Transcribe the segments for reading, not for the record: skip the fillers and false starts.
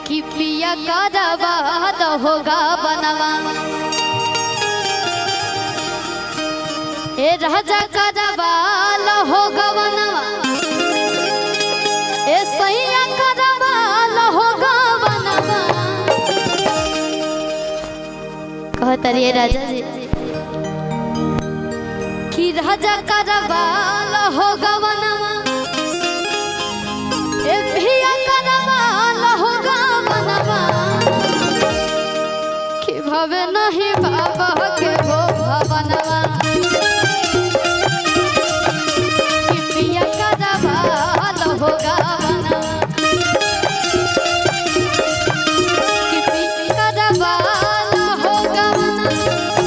कि पिया करवा होगा बनवा ए राजा करवा होगा बनवा ए सैया करवा होगा बनवा कहता रे राजा जी कि राजा करवा होगा बनवा ए पिया करवा होगा बनवा कि भावे नहीं बाबा के हो भवनवा कि पिया करवा होगा बनवा कि पिया करवा होगा बनवा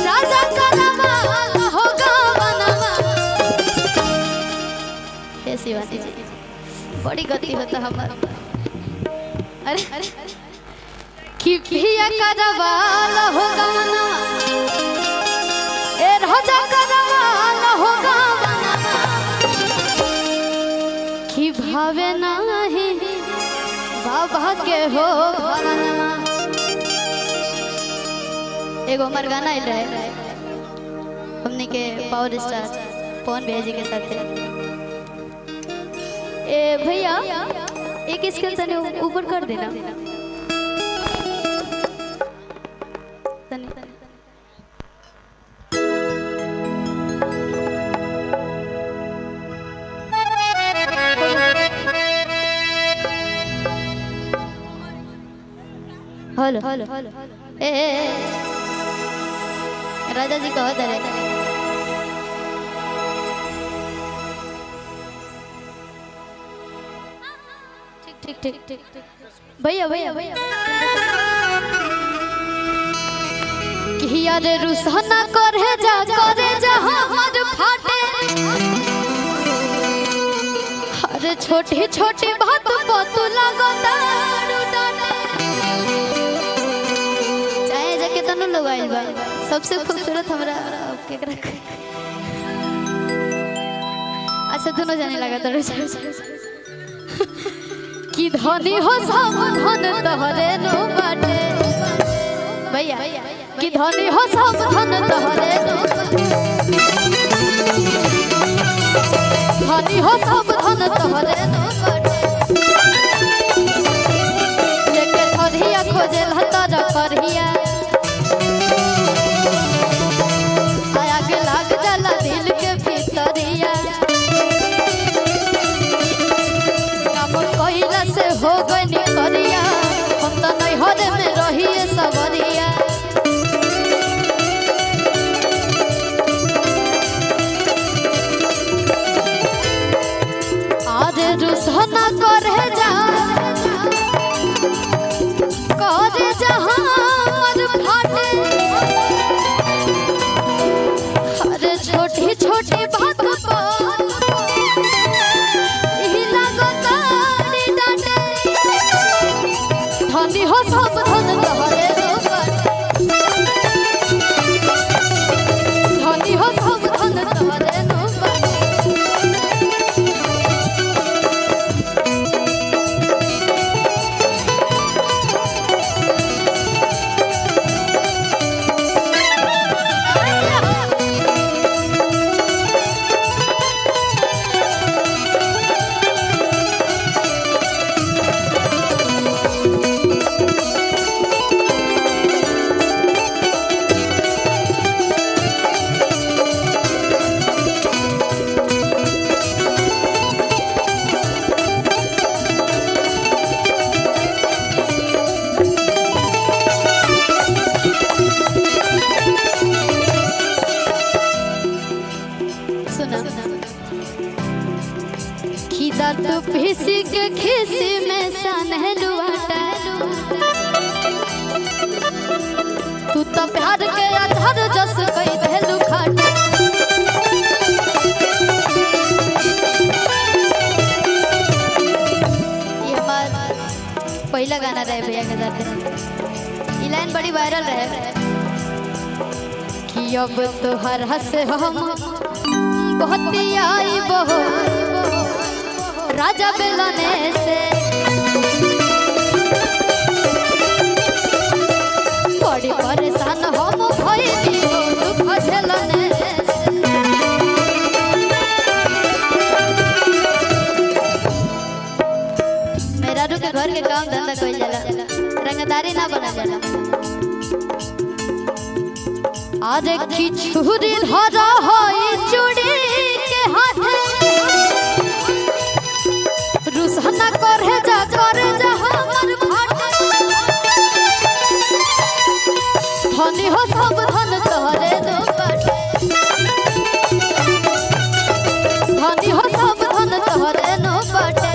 राजा करवा होगा बनवा। हे शिवानी जी बड़ी गति होता हमारा। अरे कि पिया करवा होगा बनवा ए राजा करवा होगा बनवा कि भावे नहीं बाबा के हो भवनवा। एगो हमार गाना आइल रहे हमने के पावर स्टार पवन भैया जी के साथ। ए भैया एक इसके तने ऊपर कर देना तने। हेलो ए राजा जी कहो दरे ठीक भैया कि यार रुसना करे जा हमर फाटे अरे छोटी छोटी बात तू लगता चाहे जाके तनु लोग आइल बा सबसे खूबसूरत हमरा केकरा अच्छा दोनों जाने लगा तो कि धनी हो सब धन तोहरे नो बाटे भैया कि धनी हो सब धन तोहरे नो धनी हो सब धन तोहरे नो बाटे लेके खरिया खोजे लतर करहिया आया के लाग जाला दिल के भीतरिया से हो गई करिया हम तो नहीं हरे में रहिए सबरिया आज रुसना करे जा हमर फाटे अरे छोटी छोटी बात धनी हो सब धन तोहरे धनी हो सब धन तोहरे तू पीसी के खीसी में सनहलुआ तू तो प्यार के आधार जस कई देलु खाट ये बात पहला गाना रहे भैया के साथ ये लाइन बड़ी वायरल रहे कि अब तो हर हंस हम बहुत आई बहुत राजा बेलने से मेहरारू के घर के काम धंधा कइल जाला, रंगदारी ना बना जाला। अरे की छुरी धरा होई चूड़ी के हाथे, रुसना करे जा हमर भाटे। धनी हो सब धन तोहरे दो बाटे, धनी हो सब धन तोहरे नो बाटे।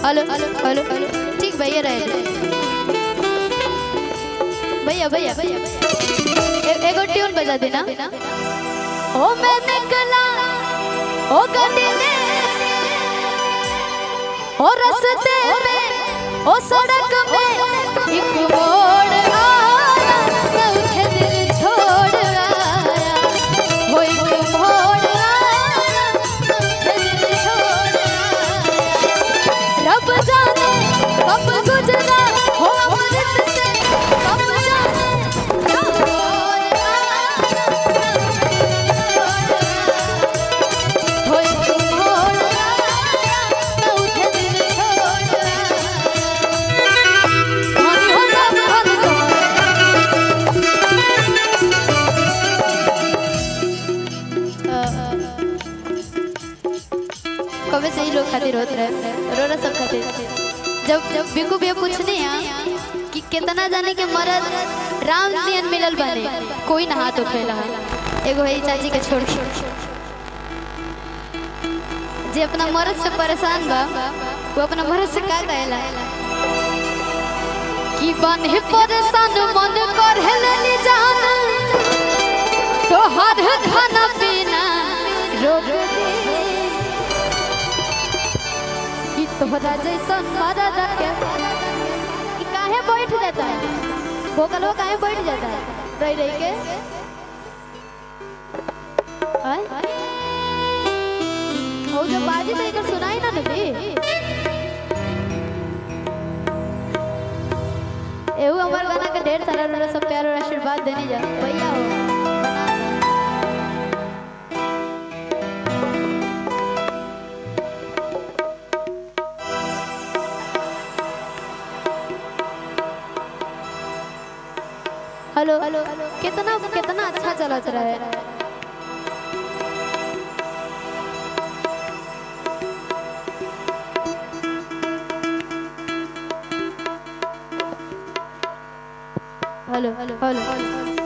हेलो हेलो हेलो ठीक भैया रहे भैया भैया भैया एगो ट्यून बजा देना। ओ मैं निकला ओ गदिले ओ रस्ते में ओ सड़क में एक मोड़ आया, मैं उठे दिल छोड़ आया। वो एक मोड़ आया, मैं उठे दिल छोड़ आया। रब जाने कब गुजरा हो अमृत से, कब जाने कब मोड़ आया, हो एक मोड़ आया, मैं उठे दिल छोड़ आया। धनी हो सब धन कभी से ही लोग खातिर होते रहे, रोना सब खातिर। जब बिकू भैया पूछने कि कितना जाने के मर्द राम नियन मिलल बने, कोई ना हाथ उठेला। एगो है चाची के छोड़ के, जे अपना मर्द से परेशान बा, वो अपना मर्द से का कहेला कि बने परेशान मन कर हेले जान, तो हर खाना पीना रोक दे। तोहरा जैसन मदद के कि काहे बैठ जाता है, भोकल हो काहे बैठ जाता है रह रह के। ओ जो बाजी तो एकर सुनाई ना नबी, एहू हमार गाना के ढेर सारा रोड़ा सब प्यार और आशीर्वाद देने जा भैया हो। हेलो हेलो कितना कितना अच्छा चला रहा है। Hello hello hello